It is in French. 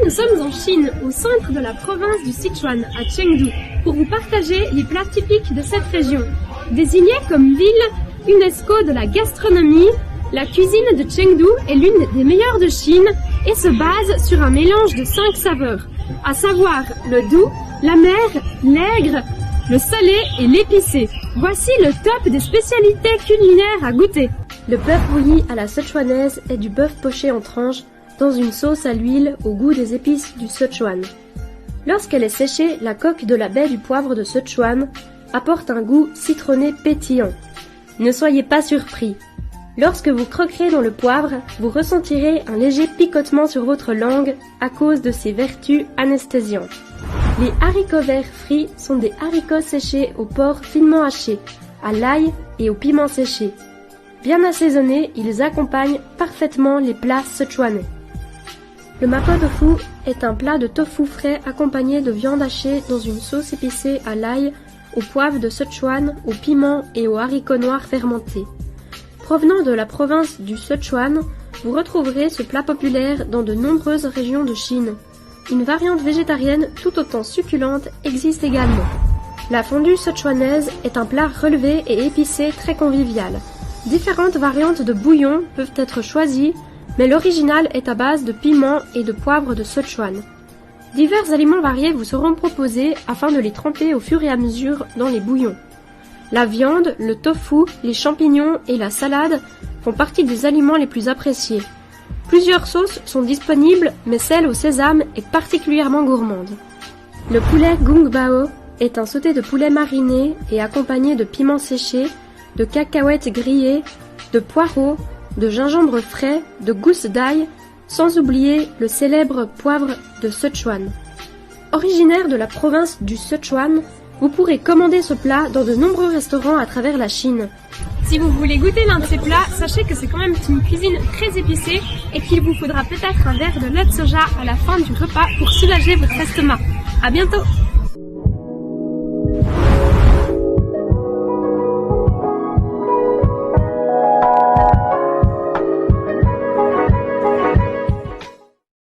nous sommes en Chine, au centre de la province du Sichuan, à Chengdu, pour vous partager les plats typiques de cette région. Désignée comme ville UNESCO de la gastronomie, la cuisine de Chengdu est l'une des meilleures de Chine et se base sur un mélange de 5 saveurs, à savoir le doux, l'amer, l'aigre, le salé et l'épicé. Voici le top des spécialités culinaires à goûter. Le bœuf bouilli à la sichuanaise est du bœuf poché en tranches dans une sauce à l'huile au goût des épices du Sichuan. Lorsqu'elle est séchée, la coque de la baie du poivre de Sichuan apporte un goût citronné pétillant. Ne soyez pas surpris. Lorsque vous croquerez dans le poivre, vous ressentirez un léger picotement sur votre langue à cause de ses vertus anesthésiantes. Les haricots verts frits sont des haricots séchés au porc finement haché, à l'ail et au piment séché. Bien assaisonnés, ils accompagnent parfaitement les plats sichuanais. Le mapo tofu est un plat de tofu frais accompagné de viande hachée dans une sauce épicée à l'ail, au poivre de Sichuan, au piment et aux haricots noirs fermentés. Provenant de la province du Sichuan, vous retrouverez ce plat populaire dans de nombreuses régions de Chine. Une variante végétarienne tout autant succulente existe également. La fondue sichuanaise est un plat relevé et épicé très convivial. Différentes variantes de bouillon peuvent être choisies, mais l'original est à base de piment et de poivre de Sichuan. Divers aliments variés vous seront proposés afin de les tremper au fur et à mesure dans les bouillons. La viande, le tofu, les champignons et la salade font partie des aliments les plus appréciés. Plusieurs sauces sont disponibles, mais celle au sésame est particulièrement gourmande. Le poulet gung bao est un sauté de poulet mariné et accompagné de piments séchés, de cacahuètes grillées, de poireaux, de gingembre frais, de gousses d'ail, sans oublier le célèbre poivre de Sichuan. Originaire de la province du Sichuan, vous pourrez commander ce plat dans de nombreux restaurants à travers la Chine. Si vous voulez goûter l'un de ces plats, sachez que c'est quand même une cuisine très épicée et qu'il vous faudra peut-être un verre de lait de soja à la fin du repas pour soulager votre estomac. À bientôt!